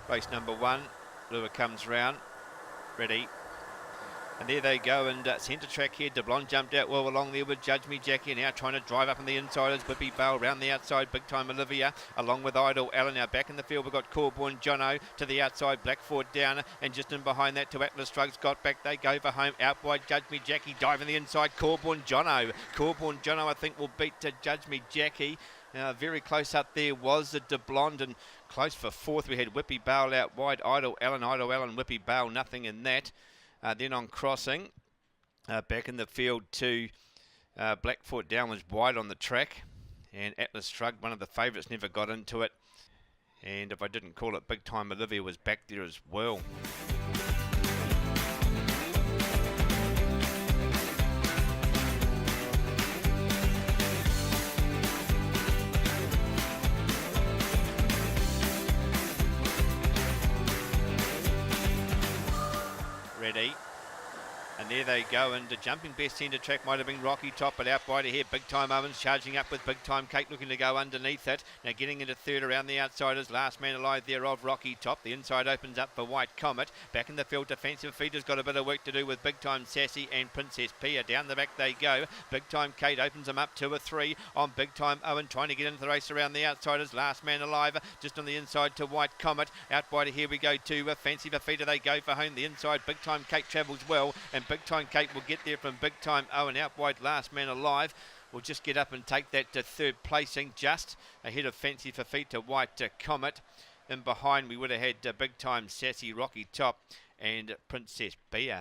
Race number 1, Lure comes round, ready. And there they go, and centre track here. DeBlond jumped out well along there with Judge Me Jackie, now trying to drive up on the inside as Whippy Bale round the outside. Big Time Olivia along with Idle Alan. Now back in the field we've got Corborn Jono to the outside, Blackford down, and just in behind that to Atlas Drugs. Got back, they go for home, out wide Judge Me Jackie, diving the inside, Corborn Jono. Corborn Jono I think will beat Judge Me Jackie. Very close up there was the DeBlond, and close for fourth we had Whippy Bale out wide, Idle Alan, Whippy Bale, nothing in that. Then on crossing, back in the field to Blackfoot down was wide on the track, and Atlas Shrug, one of the favourites, never got into it. And if I didn't call it, Big Time Olivia was back there as well. Ready. And there they go, and the jumping best centre track might have been Rocky Top, but out wide here, Big Time Owens charging up with Big Time Kate looking to go underneath it. Now getting into third around the outsiders, last man alive there of Rocky Top. The inside opens up for White Comet. Back in the field, Defensive Feeder's got a bit of work to do with Big Time Sassy and Princess Pia. Down the back they go. Big Time Kate opens them up 2 or 3 on Big Time Owen, trying to get into the race around the outsiders. Last man alive, just on the inside to White Comet. Out wide here we go to Fancy Feeder. They go for home. The inside, Big Time Kate travels well, and Big Time Kate will get there from Big Time Owen. Out wide, last man alive will just get up and take that to third placing, just ahead of Fancy for Feet to White Comet. And behind we would have had Big Time Sassy, Rocky Top and Princess Bea.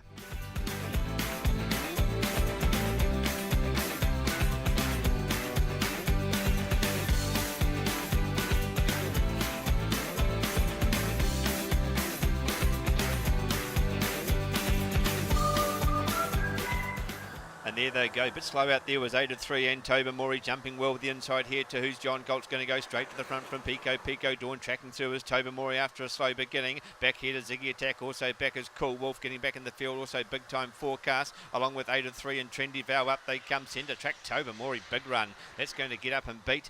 And there they go, a bit slow out there was 8 of 3 and Tobermory jumping well with the inside here to Who's John Galt's going to go straight to the front from Pico Dawn tracking through as Tobermory after a slow beginning. Back here to Ziggy Attack, also back as Cool Wolf getting back in the field, also Big Time Forecast along with 8 of 3 and Trendy Vow. Up they come, centre track Tobermory, big run. That's going to get up and beat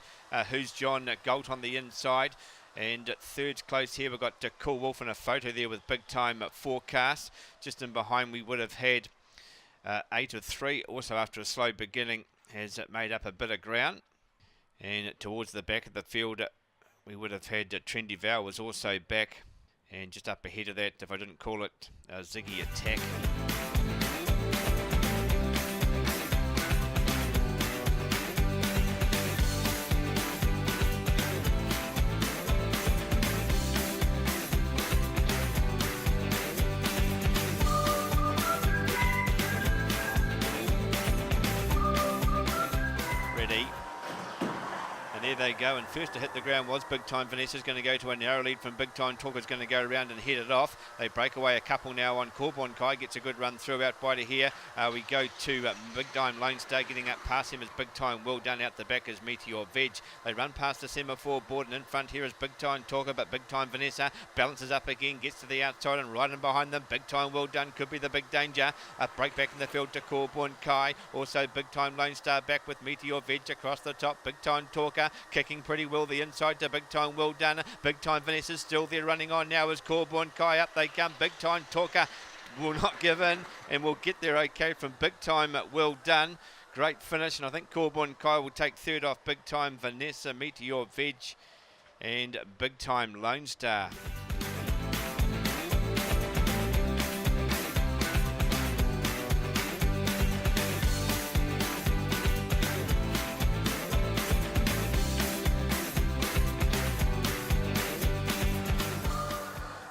Who's John Galt on the inside. And third's close here, we've got Cool Wolf and a photo there with Big Time Forecast. Just in behind we would have had 8 of 3, also after a slow beginning, has made up a bit of ground. And towards the back of the field, we would have had Trendy Vow was also back. And just up ahead of that, if I didn't call it, Ziggy Attack. And there they go, and first to hit the ground was Big Time Vanessa's going to go to a narrow lead from Big Time Talker's going to go around and head it off. They break away a couple now on Corborn Kai, gets a good run through out by to here. We go to Big Time Lone Star, getting up past him as Big Time Well Done. Out the back as Meteor Veg. They run past the semaphore board, and in front here is Big Time Talker, but Big Time Vanessa balances up again, gets to the outside, and right in behind them Big Time Well Done could be the big danger. A break back in the field to Corborn Kai, also Big Time Lone Star back with Meteor Veg across the top. Big Time Talker kicking pretty well the inside to Big Time Well Done. Big Time Vanessa's still there running on now as Corborn Kai. Up they come. Big Time Talker will not give in and will get there okay from Big Time Well Done. Great finish, and I think Corborn Kai will take third off Big Time Vanessa, Meteor Veg and Big Time Lone Star.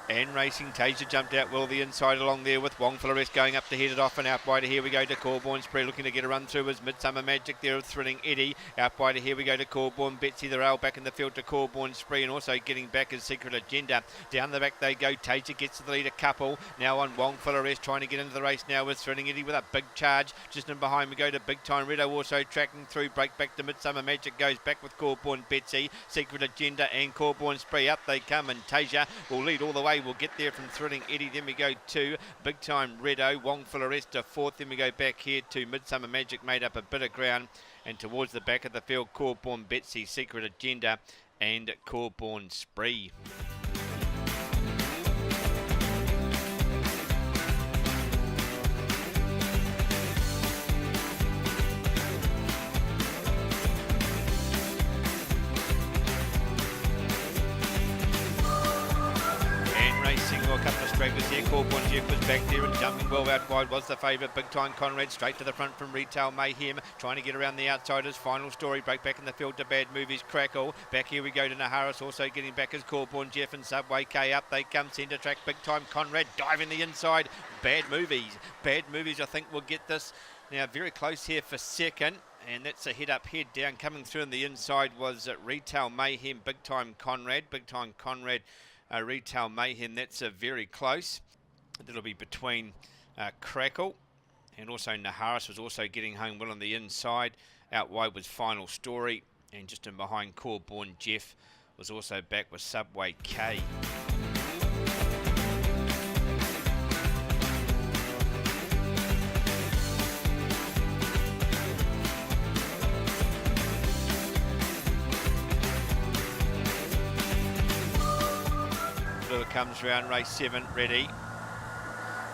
And racing, Taser jumped out well the inside along there with Wong Flores going up to head it off, and out wide here we go to Corborn Spree looking to get a run through as Midsummer Magic there of Thrilling Eddie. Out wide here we go to Corborn Betsy, the rail back in the field to Corborn Spree, and also getting back is Secret Agenda. Down the back they go, Taser gets to the lead a couple, now on Wong Flores trying to get into the race now with Thrilling Eddie with a big charge. Just in behind we go to Big Time Rido also tracking through, break back to Midsummer Magic, goes back with Corborn Betsy, Secret Agenda and Corborn Spree. Up they come, and Taser will lead all the way, will get there from Thrilling Eddie. Then we go to Big Time Redo, Wong Flores to fourth. Then we go back here to Midsummer Magic, made up a bit of ground, and towards the back of the field Corborn Betsy, Secret Agenda and Corborn Spree. dragglers here. Corborn Jeff was back there and jumping well out wide was the favourite. Big Time Conrad straight to the front from Retail Mayhem, trying to get around the outsiders. Final Story break back in the field to Bad Movies Crackle. Back here we go to Naharis, also getting back as Corborn Jeff and Subway K up. They come centre track. Big Time Conrad diving the inside. Bad Movies I think will get this. Now very close here for second. And that's a head up, head down. Coming through on the inside was Retail Mayhem, Big Time Conrad. Retail Mayhem, that's very close. That'll be between Crackle and also Naharis was also getting home well on the inside. Out wide was Final Story, and just in behind Corborn Jeff was also back with Subway K. Comes round race 7, ready.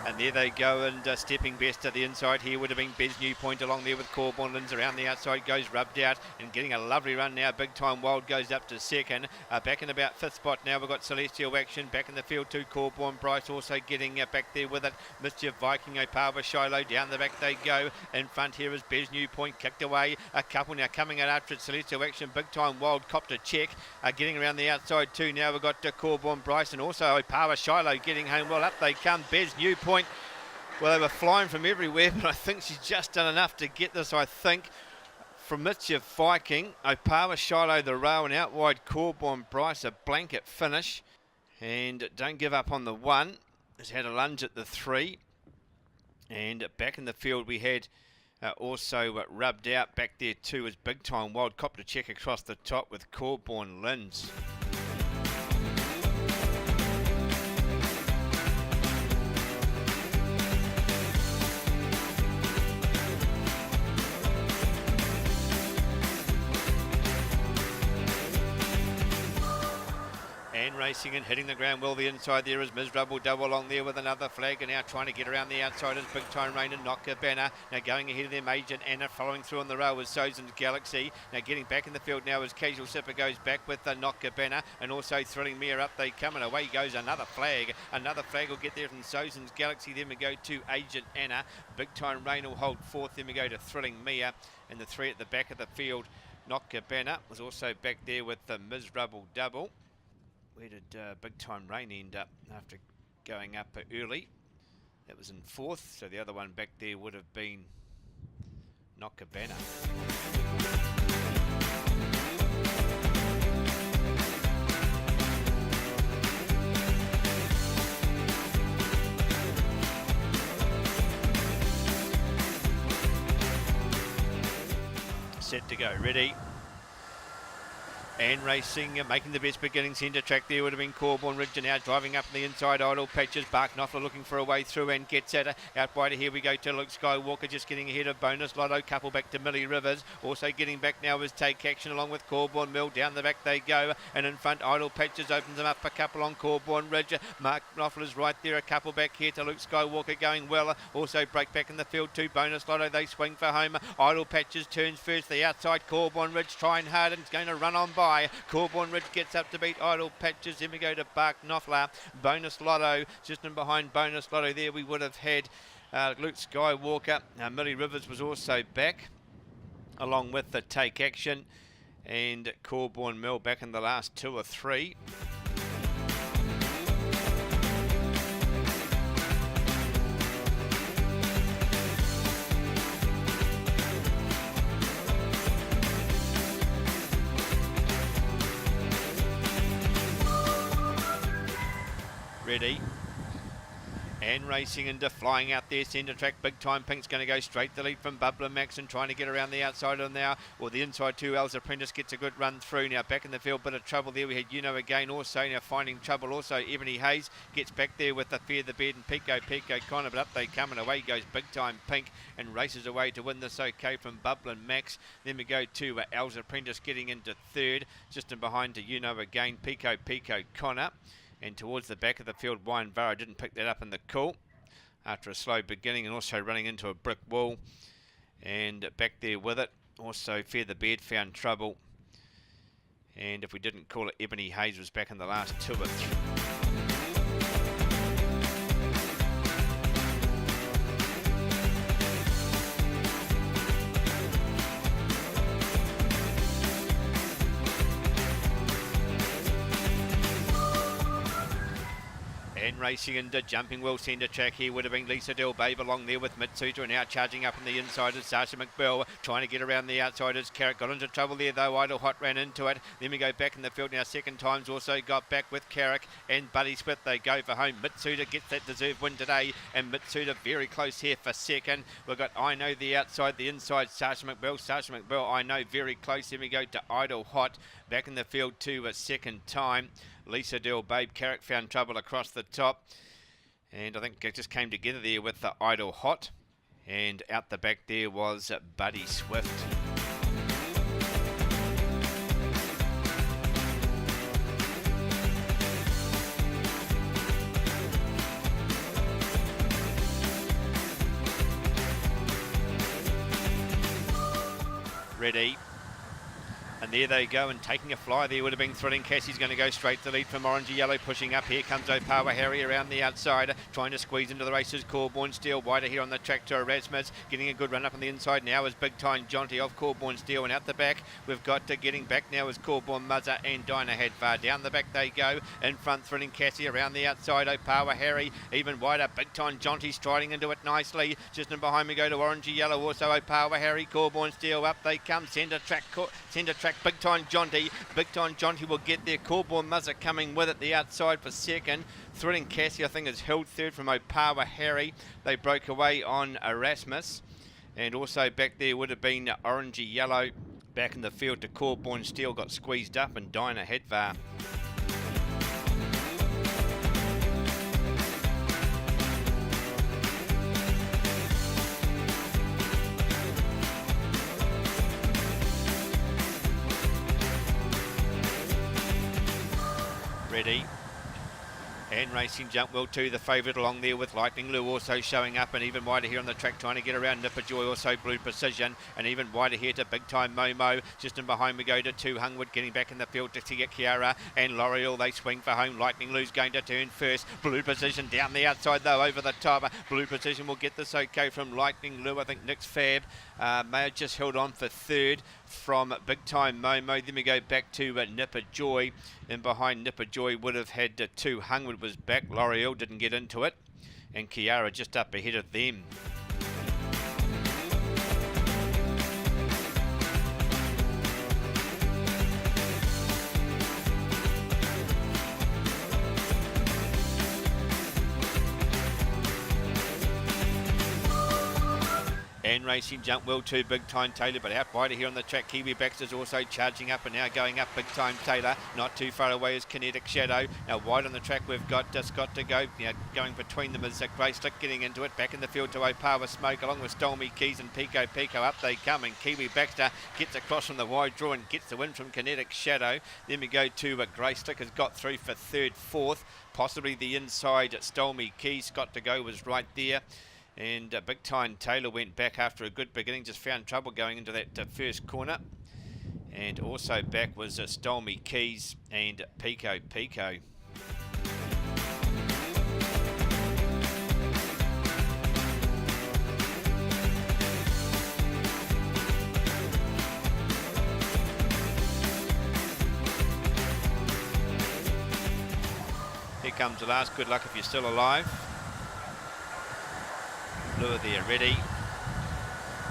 And there they go, and stepping best to the inside here would have been Bez New Point along there with Corborn Lins around the outside, goes rubbed out and getting a lovely run now. Big Time Wild goes up to second. Back in about 5th spot now, we've got Celestial Action back in the field too. Corborn Bryce also getting back there with it. Mischief Viking, Opawa Shiloh, down the back they go. In front here is Bez New Point, kicked away. A couple now coming out after it. Celestial Action, Big Time Wild copped a check. Getting around the outside too. Now we've got Corborn Bryce and also Opawa Shiloh getting home well. Up they come, Bez New Point. Well, they were flying from everywhere, but I think she's just done enough to get this, I think. From Mischief Viking, Opawa Shiloh the rail, and out wide Corborn Bryce, a blanket finish. And Don't Give Up on the 1 has had a lunge at the 3. And back in the field we had also rubbed out back there too as Big Time Wild copped a check across the top with Corborn Lins. Racing and hitting the ground well. The inside there is Miserable Double along there with another flag, and now trying to get around the outside is Big Time Rain and Knocker Banner. Now going ahead of them, Agent Anna following through on the rail with Sozin's Galaxy. Now getting back in the field now as Casual Sipper goes back with the Knocker Banner, and also Thrilling Mia up they come, and away goes another flag. Another flag will get there from Sozin's Galaxy. Then we go to Agent Anna. Big Time Rain will hold 4th. Then we go to Thrilling Mia, and the 3 at the back of the field. Knocker Banner was also back there with the Miserable Double. Where did Big Time Rain end up after going up early? That was in 4th, so the other one back there would have been Knocker Banner. Set to go, ready. And racing, making the best beginning centre track there would have been Corborn Ridge, and now driving up the inside Idle Patches. Bark Knopfler looking for a way through and gets at it. Out wider here we go to Luke Skywalker, just getting ahead of Bonus Lotto. Couple back to Millie Rivers. Also getting back now is Take Action along with Corborn Mill. Down the back they go, and in front Idle Patches opens them up a couple on Corborn Ridge. Mark Knopfler's right there, a couple back here to Luke Skywalker going well. Also break back in the field too. Bonus Lotto, they swing for home. Idle Patches turns first. The outside Corborn Ridge trying hard and it's going to run on by. Corborn Ridge gets up to beat Idle Patches. Then we go to Bark Knopfler. Bonus Lotto, just in behind Bonus Lotto there we would have had Luke Skywalker. Millie Rivers was also back along with the Take Action, and Corborn Mill back in the last 2 or 3. Ready. And racing into flying out there, centre track, Big Time Pink's going to go straight the lead from Bubbler Max and trying to get around the outside on now. Well, the inside too, El's Apprentice gets a good run through. Now back in the field, bit of trouble there. We had again also now finding trouble. Also Ebony Hayes gets back there with the Fear the Bed and Pico Connor, but up they come and away goes Big Time Pink and races away to win this okay from Bubbler Max. Then we go to El's Apprentice getting into 3rd, just in behind to again, Pico Connor. And towards the back of the field, Wine Varro didn't pick that up in the cool after a slow beginning and also running into a brick wall. And back there with it, also Fear the Bed found trouble. And if we didn't call it, Ebony Hayes was back in the last 2 or 3. and racing into jumping well centre track here would have been Lisa Del Babe along there with Mitsuta, and now charging up in the inside is Sasha McBill trying to get around the outsiders. Carrick got into trouble there though. Idle Hot ran into it. Then we go back in the field now. Second times also got back with Carrick and Buddy Smith. They go for home. Mitsuta gets that deserved win today, and Mitsuta very close here for second. We've got I Know the outside, the inside Sasha McBill. Sasha McBill I Know very close. Then we go to Idle Hot back in the field to a second time. Lisa Del Babe. Carrick found trouble across the top, and I think it just came together there with the Idle Hot, and out the back there was Buddy Swift. Ready. And there they go, and taking a fly there would have been Thrilling. Cassie's going to go straight to the lead from Orangey Yellow, pushing up. Here comes Opawa Harry around the outside, trying to squeeze into the races. Corborn Steel wider here on the track to Erasmus, getting a good run up on the inside now is Big Time Jonty of Corborn Steel, and out the back we've got getting back now is Corborn Muzza and Dinah Hadvar. Down the back they go, in front Thrilling Cassie, around the outside Opawa Harry, even wider Big Time Jonty striding into it nicely. Just in behind we go to Orangey Yellow, also Opawa Harry, Corborn Steel, up they come, centre track Big Time Jonty. Big Time Jonty will get there. Corborn Muzza coming with it the outside for second. Thrilling Cassie I think is held third from Opawa Harry. They broke away on Erasmus, and also back there would have been Orangey Yellow. Back in the field to Corborn Steel got squeezed up, and Dinah Hadvar. Ready. And Racing Jump well too, the favourite along there with Lightning Lou also showing up, and even wider here on the track trying to get around Nipper Joy, also Blue Precision, and even wider here to Big Time Momo. Just in behind we go to 2 Hungwood, getting back in the field to get Kiara and L'Oreal. They swing for home. Lightning Lou's going to turn first. Blue Precision down the outside though, over the top. Blue Precision will get this okay from Lightning Lou. I think Nick's Fab may have just held on for third from Big Time Momo. Then we go back to Nipper Joy, and behind Nipper Joy would have had 2 Hungwood was back. L'Oreal didn't get into it, and Kiara just up ahead of them. And Racing Jump well too, Big Time Taylor, but out wider here on the track. Kiwi Baxter's also charging up, and now going up Big Time Taylor. Not too far away is Kinetic Shadow. Now wide on the track we've got Scott to go. Now going between them is Grace Slick getting into it. Back in the field to Opawa Smoke along with Stolmy Keys and Pico. Up they come, and Kiwi Baxter gets across from the wide draw and gets the win from Kinetic Shadow. Then we go to Grace Slick, has got through for third, fourth. Possibly the inside Stolmy Keys. Scott to go was right there. And Big Time Taylor went back after a good beginning, just found trouble going into that first corner. And also back was Stolmy Keys and Pico. Here comes the last. Good luck if you're still alive. Lure there, ready.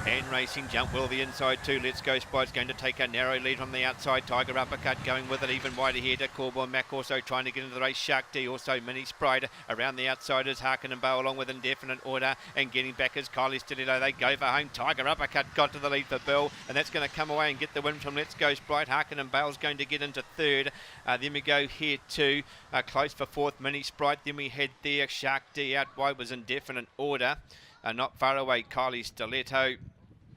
And Racing Jump well the inside too. Let's Go Spot's going to take a narrow lead from the outside. Tiger Uppercut going with it, even wider here to Corborn Mac also trying to get into the race. Shark D, also Mini Sprite around the outsiders. Harkin and Bow along with Indefinite Order, and getting back is Kylie Stiletto. They go for home. Tiger Uppercut got to the lead for Bill, and that's going to come away and get the win from Let's Go Sprite. Harkin and Bale's going to get into third. Then we go here to close for fourth, Mini Sprite. Then we head there. Shark D out wide was Indefinite Order. Not far away, Kylie Stiletto.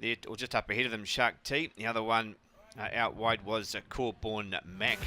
There, or just up ahead of them, Shark T. The other one out wide was Corborn Mac.